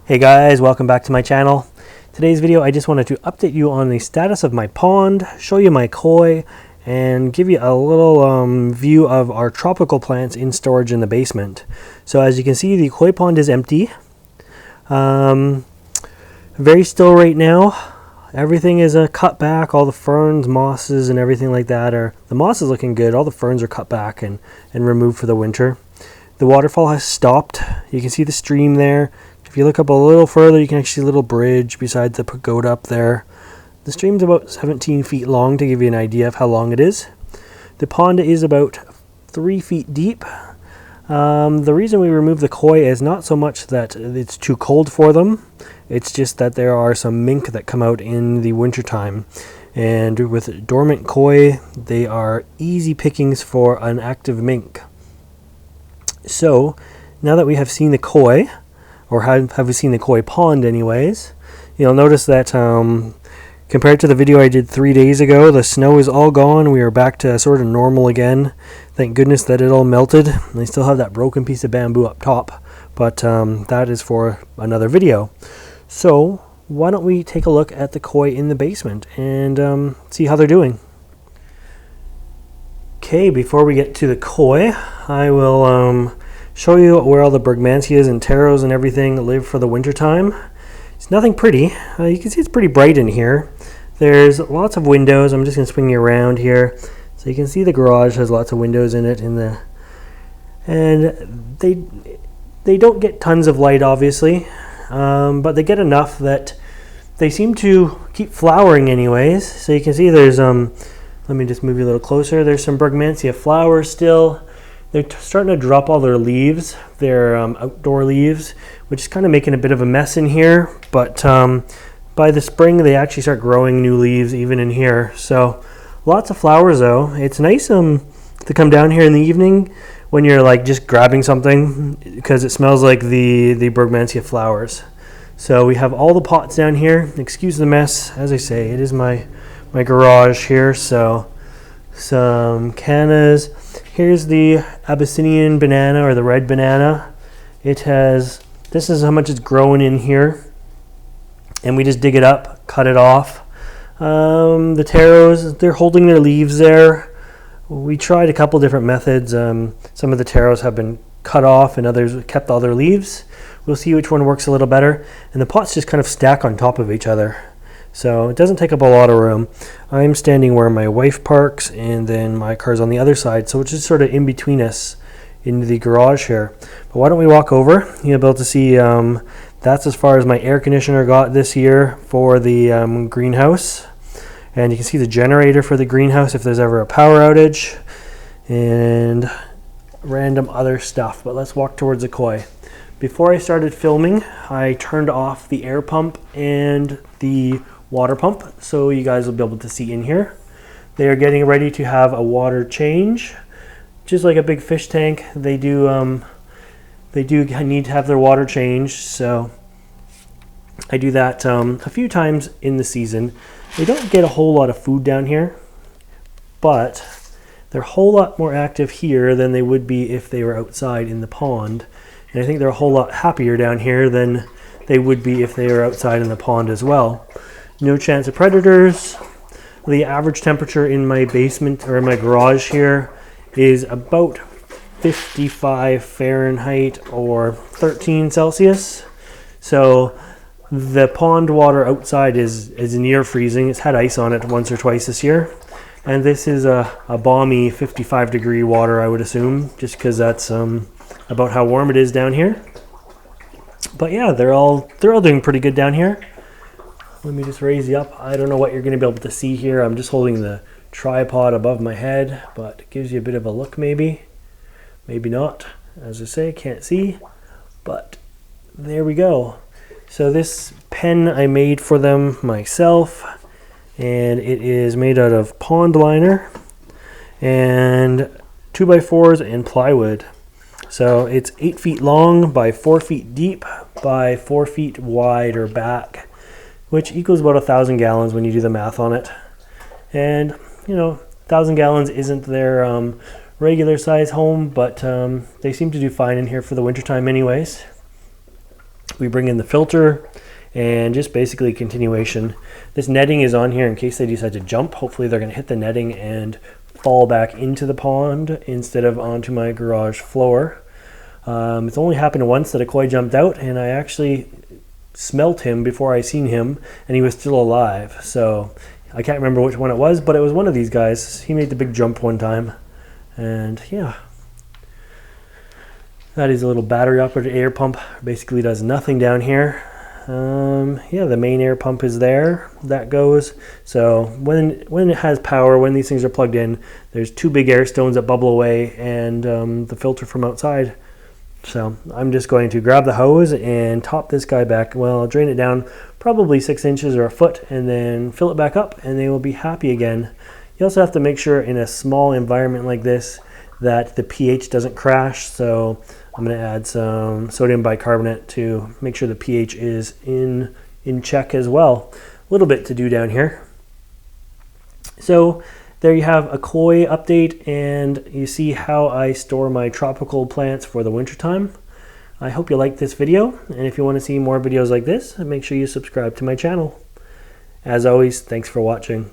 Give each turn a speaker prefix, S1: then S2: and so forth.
S1: Hey guys, welcome back to my channel. Today's video I just wanted to update you on the status of my pond, show you my koi, and give you a little view of our tropical plants in storage in the basement. So as you can see, the koi pond is empty. Very still right now. Everything is cut back, all the ferns, mosses, and everything like that are, the moss is looking good, all the ferns are cut back and removed for the winter. The waterfall has stopped. You can see the stream there. If you look up a little further, you can actually see a little bridge beside the pagoda up there. The stream's about 17 feet long to give you an idea of how long it is. The pond is about 3 feet deep. The reason we remove the koi is not so much that it's too cold for them. It's just that there are some mink that come out in the wintertime. And with dormant koi, they are easy pickings for an active mink. So, now that we have seen the koi, or have we seen the koi pond anyways, you'll notice that compared to the video I did 3 days ago, the snow is all gone. We are back to sort of normal again. Thank goodness that it all melted. I still have that broken piece of bamboo up top, but that is for another video. So why don't we take a look at the koi in the basement and see how they're doing. Okay, before we get to the koi, I will show you where all the brugmansias and taros and everything live for the winter time. It's nothing pretty. You can see it's pretty bright in here. There's lots of windows. I'm just going to swing you around here. So you can see the garage has lots of windows in it. And they don't get tons of light, obviously, but they get enough that they seem to keep flowering anyways. So you can see there's, let me just move you a little closer. There's some brugmansia flowers still. They're starting to drop all their leaves, their outdoor leaves, which is kind of making a bit of a mess in here. But by the spring, they actually start growing new leaves even in here. So lots of flowers though. It's nice to come down here in the evening when you're like just grabbing something because it smells like the brugmansia flowers. So we have all the pots down here. Excuse the mess. As I say, it is my garage here. So some cannas. Here's the Abyssinian banana, or the red banana. This is how much it's growing in here. And we just dig it up, cut it off. The taros, they're holding their leaves there. We tried a couple different methods. Some of the taros have been cut off and others kept all their leaves. We'll see which one works a little better. And the pots just kind of stack on top of each other. So it doesn't take up a lot of room. I'm standing where my wife parks, and then my car's on the other side, so it's just sort of in between us in the garage here. But why don't we walk over? You'll be able to see that's as far as my air conditioner got this year for the greenhouse. And you can see the generator for the greenhouse if there's ever a power outage, and random other stuff. But let's walk towards the koi. Before I started filming, I turned off the air pump and the water pump, so you guys will be able to see in here. They are getting ready to have a water change, just like a big fish tank. They do need to have their water changed, so I do that a few times in the season. They don't get a whole lot of food down here, but they're a whole lot more active here than they would be if they were outside in the pond. And I think they're a whole lot happier down here than they would be if they were outside in the pond as well. No chance of predators. The average temperature in my basement, or in my garage here, is about 55 Fahrenheit or 13 Celsius. So the pond water outside is near freezing. It's had ice on it once or twice this year. And this is a balmy 55 degree water, I would assume, just because that's about how warm it is down here. But yeah, they're all doing pretty good down here. Let me just raise you up. I don't know what you're going to be able to see here. I'm just holding the tripod above my head, but it gives you a bit of a look maybe. Maybe not. As I say, can't see. But there we go. So this pen I made for them myself, and it is made out of pond liner and 2x4s and plywood. So it's 8 feet long by 4 feet deep by 4 feet wide or back, which equals about 1,000 gallons when you do the math on it. And, 1,000 gallons isn't their regular size home, but they seem to do fine in here for the wintertime anyways. We bring in the filter and just basically continuation. This netting is on here in case they decide to jump. Hopefully they're going to hit the netting and fall back into the pond instead of onto my garage floor. It's only happened once that a koi jumped out, and I actually smelt him before I seen him, and he was still alive. So I can't remember which one it was, but it was one of these guys. He made the big jump one time, and yeah. That is a little battery operated air pump. Basically does nothing down here. Yeah, the main air pump is there. That goes. So when it has power, when these things are plugged in, there's two big air stones that bubble away, and the filter from outside. So I'm just going to grab the hose and top this guy back. Well, I'll drain it down probably 6 inches or a foot, and then fill it back up, and they will be happy again. You also have to make sure in a small environment like this that the pH doesn't crash. So I'm going to add some sodium bicarbonate to make sure the pH is in check as well. A little bit to do down here. So there you have a koi update, and you see how I store my tropical plants for the wintertime. I hope you liked this video, and if you want to see more videos like this, make sure you subscribe to my channel. As always, thanks for watching.